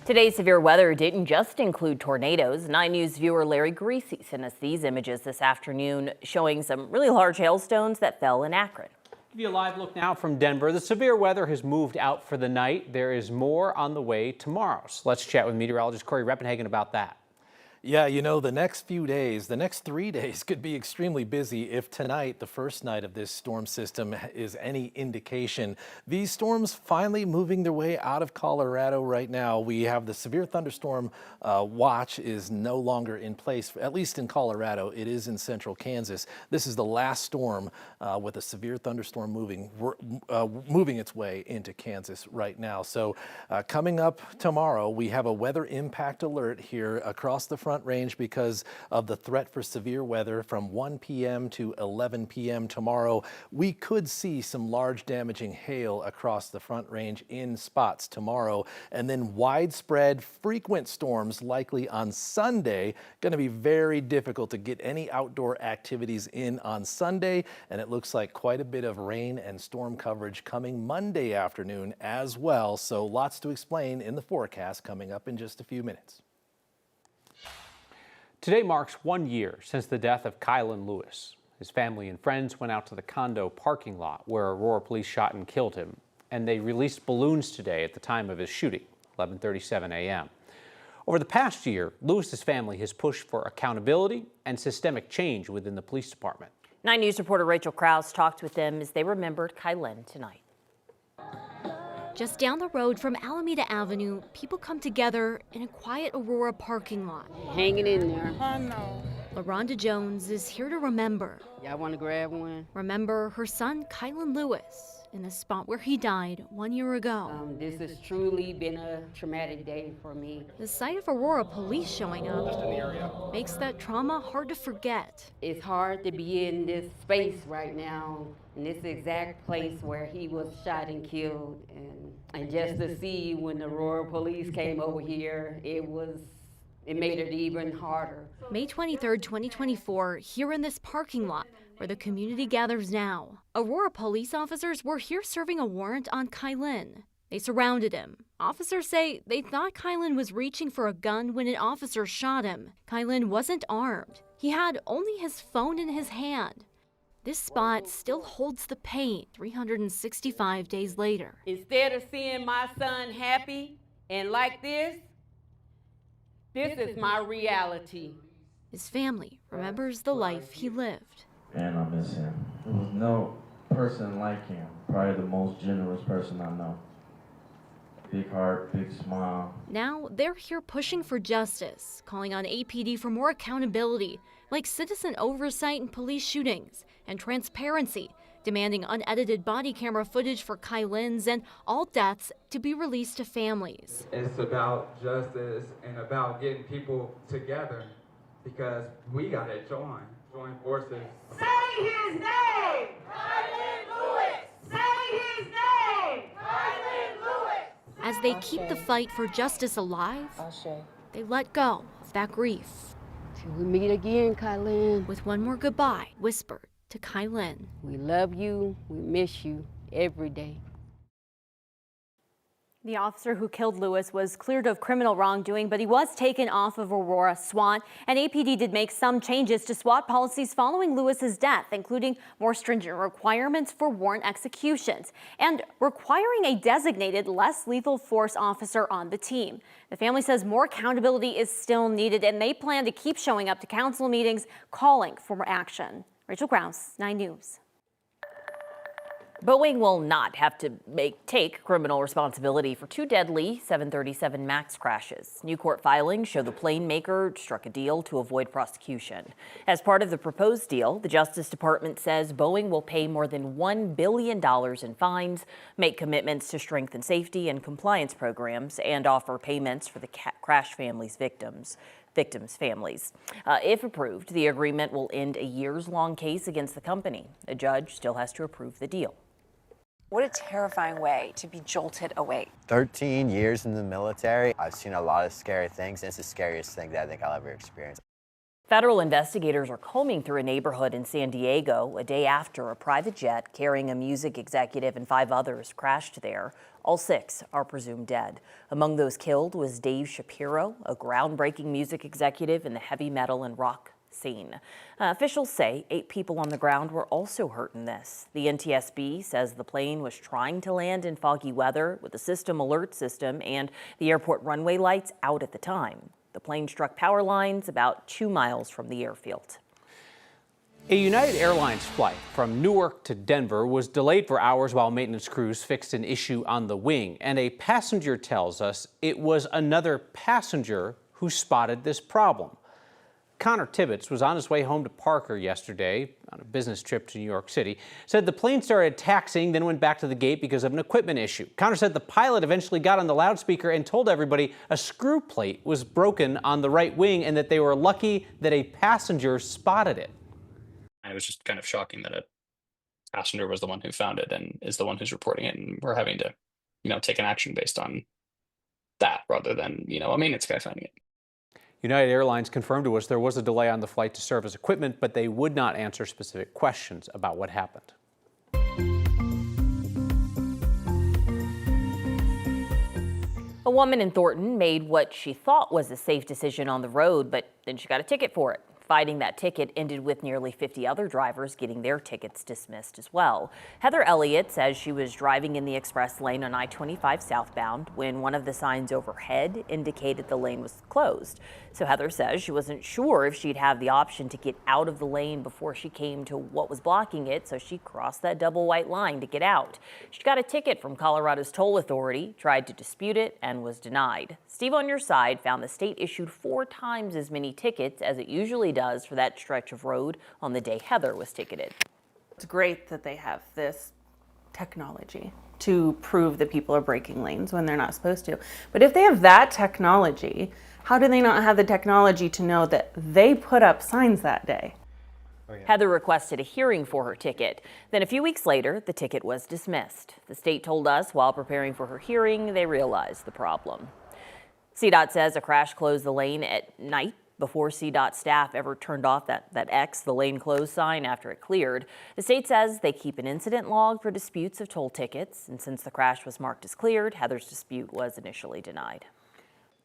Today's severe weather didn't just include tornadoes. 9 News viewer Larry Greasy sent us these images this afternoon showing some really large hailstones that fell in Akron. Give you a live look now from Denver. The severe weather has moved out for the night. There is more on the way tomorrow. So let's chat with meteorologist Corey Reppenhagen about that. Yeah, you know, the next few days, the next 3 days could be extremely busy if tonight, the first night of this storm system, is any indication. These storms finally moving their way out of Colorado right now. We have the severe thunderstorm watch is no longer in place, at least in Colorado. It is in central Kansas. This is the last storm with a severe thunderstorm moving its way into Kansas right now. So coming up tomorrow, we have a weather impact alert here across the front range because of the threat for severe weather from 1 p.m. to 11 p.m. tomorrow. We could see some large damaging hail across the front range in spots tomorrow, and then widespread frequent storms likely on Sunday. Going to be very difficult to get any outdoor activities in on Sunday, and it looks like quite a bit of rain and storm coverage coming Monday afternoon as well. So lots to explain in the forecast coming up in just a few minutes. Today marks 1 year since the death of Kylin Lewis. His family and friends went out to the condo parking lot where Aurora police shot and killed him, and they released balloons today at the time of his shooting, 11:37 a.m. Over the past year, Lewis's family has pushed for accountability and systemic change within the police department. 9 News reporter Rachel Krause talked with them as they remembered Kylin tonight. Just down the road from Alameda Avenue, people come together in a quiet Aurora parking lot. Hanging in there. I know. LaRonda Jones is here to remember. Y'all want to grab one? Remember her son, Kylin Lewis, in the spot where he died 1 year ago. This has truly been a traumatic day for me. The sight of Aurora police showing up makes that trauma hard to forget. It's hard to be in this space right now, in this exact place where he was shot and killed. And just to see when the Aurora police came over here, it made it even harder. May 23rd, 2024, here in this parking lot where the community gathers now. Aurora police officers were here serving a warrant on Kylin. They surrounded him. Officers say they thought Kylin was reaching for a gun when an officer shot him. Kylin wasn't armed. He had only his phone in his hand. This spot still holds the pain 365 days later. Instead of seeing my son happy and like this is my reality. His family remembers the life he lived. And I miss him. There was no person like him. Probably the most generous person I know. Big heart, big smile. Now they're here pushing for justice, calling on APD for more accountability, like citizen oversight in police shootings and transparency, demanding unedited body camera footage for Kylin's and all deaths to be released to families. It's about justice and about getting people together because we gotta join forces. Say his name! Kylin Lewis! Say his name! Kylin Lewis! As they keep the fight for justice alive, they let go of that grief. Till we meet again, Kylin. With one more goodbye whispered to Kylin. We love you, we miss you every day. The officer who killed Lewis was cleared of criminal wrongdoing, but he was taken off of Aurora SWAT, and APD did make some changes to SWAT policies following Lewis's death, including more stringent requirements for warrant executions and requiring a designated less lethal force officer on the team. The family says more accountability is still needed, and they plan to keep showing up to council meetings calling for more action. Rachel Krause, 9 News. Boeing will not have to take criminal responsibility for 2 deadly 737 MAX crashes. New court filings show the plane maker struck a deal to avoid prosecution. As part of the proposed deal, the Justice Department says Boeing will pay more than $1 billion in fines, make commitments to strengthen safety and compliance programs, and offer payments for the crash victims' families. If approved, the agreement will end a years-long case against the company. A judge still has to approve the deal. What a terrifying way to be jolted awake. 13 years in the military. I've seen a lot of scary things, and it's the scariest thing that I think I'll ever experience. Federal investigators are combing through a neighborhood in San Diego a day after a private jet carrying a music executive and 5 others crashed there. All 6 are presumed dead. Among those killed was Dave Shapiro, a groundbreaking music executive in the heavy metal and rock scene. Officials say 8 people on the ground were also hurt in this. The NTSB says the plane was trying to land in foggy weather with the system alert system and the airport runway lights out at the time. The plane struck power lines about 2 miles from the airfield. A United Airlines flight from Newark to Denver was delayed for hours while maintenance crews fixed an issue on the wing. And a passenger tells us it was another passenger who spotted this problem. Connor Tibbetts was on his way home to Parker yesterday on a business trip to New York City. Said the plane started taxiing, then went back to the gate because of an equipment issue. Connor said the pilot eventually got on the loudspeaker and told everybody a screw plate was broken on the right wing and that they were lucky that a passenger spotted it. It was just kind of shocking that a passenger was the one who found it and is the one who's reporting it, and we're having to, take an action based on that rather than, a maintenance guy finding it. United Airlines confirmed to us there was a delay on the flight to serve as equipment, but they would not answer specific questions about what happened. A woman in Thornton made what she thought was a safe decision on the road, but then she got a ticket for it. Fighting that ticket ended with nearly 50 other drivers getting their tickets dismissed as well. Heather Elliott says she was driving in the express lane on I-25 southbound when one of the signs overhead indicated the lane was closed. So Heather says she wasn't sure if she'd have the option to get out of the lane before she came to what was blocking it, so she crossed that double white line to get out. She got a ticket from Colorado's toll authority, tried to dispute it, and was denied. Steve on Your Side found the state issued 4 times as many tickets as it usually does for that stretch of road on the day Heather was ticketed. It's great that they have this technology to prove that people are breaking lanes when they're not supposed to. But if they have that technology, how do they not have the technology to know that they put up signs that day? Heather requested a hearing for her ticket. Then a few weeks later, the ticket was dismissed. The state told us while preparing for her hearing, they realized the problem. CDOT says a crash closed the lane at night before CDOT staff ever turned off that X, the lane closed sign, after it cleared. The state says they keep an incident log for disputes of toll tickets, and since the crash was marked as cleared, Heather's dispute was initially denied.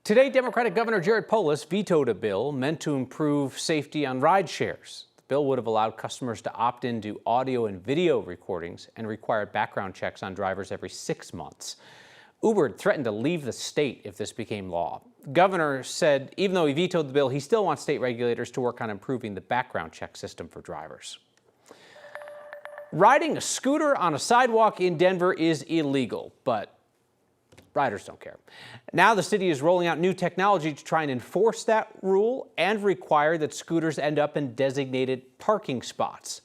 Today, Democratic Governor Jared Polis vetoed a bill meant to improve safety on ride shares. The bill would have allowed customers to opt into audio and video recordings and required background checks on drivers every 6 months. Uber threatened to leave the state if this became law. Governor said even though he vetoed the bill, he still wants state regulators to work on improving the background check system for drivers. Riding a scooter on a sidewalk in Denver is illegal, but riders don't care. Now the city is rolling out new technology to try and enforce that rule and require that scooters end up in designated parking spots.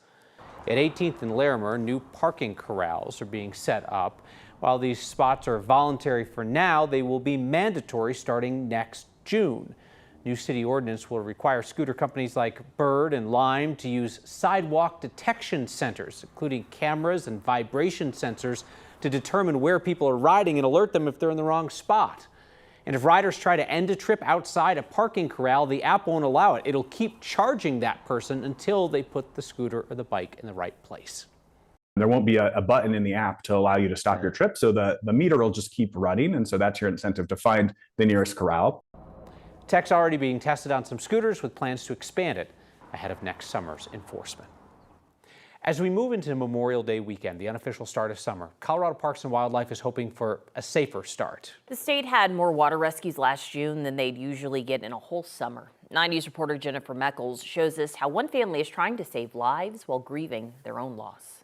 At 18th and Larimer, new parking corrals are being set up. While these spots are voluntary for now, they will be mandatory starting next June. New city ordinance will require scooter companies like Bird and Lime to use sidewalk detection centers, including cameras and vibration sensors, to determine where people are riding and alert them if they're in the wrong spot. And if riders try to end a trip outside a parking corral, the app won't allow it. It'll keep charging that person until they put the scooter or the bike in the right place. There won't be a button in the app to allow you to stop your trip, so the meter will just keep running, and so that's your incentive to find the nearest corral. Tech's already being tested on some scooters with plans to expand it ahead of next summer's enforcement. As we move into Memorial Day weekend, the unofficial start of summer, Colorado Parks and Wildlife is hoping for a safer start. The state had more water rescues last June than they'd usually get in a whole summer. 9 News reporter Jennifer Meckles shows us how one family is trying to save lives while grieving their own loss.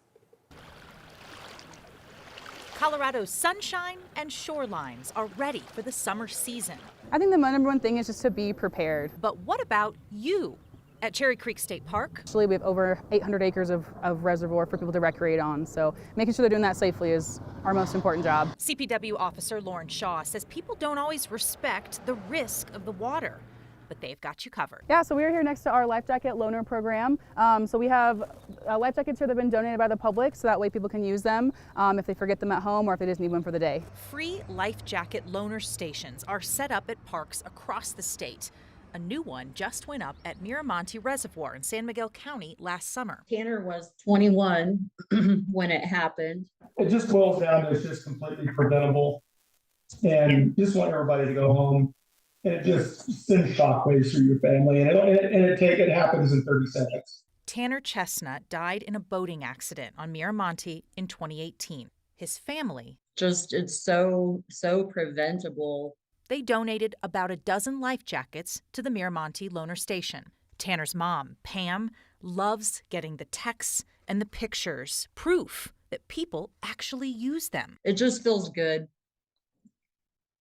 Colorado's sunshine and shorelines are ready for the summer season. I think the number one thing is just to be prepared. But what about you? At Cherry Creek State Park, Actually, we have over 800 acres of reservoir for people to recreate on, so making sure they're doing that safely is our most important job. CPW officer Lauren Shaw says people don't always respect the risk of the water, but they've got you covered. Yeah, so we're here next to our life jacket loaner program. So we have life jackets here that have been donated by the public, so that way people can use them if they forget them at home or if they just need one for the day. Free life jacket loaner stations are set up at parks across the state. A new one just went up at Miramonte Reservoir in San Miguel County last summer. Tanner was 21 when it happened. It just boils down to it's just completely preventable, and just want everybody to go home. And it just sends shockwaves through your family, and it happens in 30 seconds. Tanner Chestnut died in a boating accident on Miramonte in 2018. His family, It's so preventable. they donated about a dozen life jackets to the Miramonte Loaner Station. Tanner's mom, Pam, loves getting the texts and the pictures, proof that people actually use them. It just feels good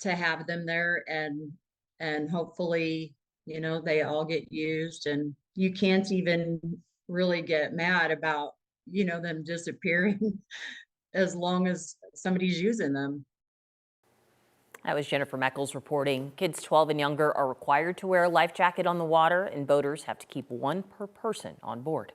to have them there, and hopefully, they all get used, and you can't even really get mad about, them disappearing as long as somebody's using them. That was Jennifer Meckles reporting. Kids 12 and younger are required to wear a life jacket on the water, and boaters have to keep one per person on board.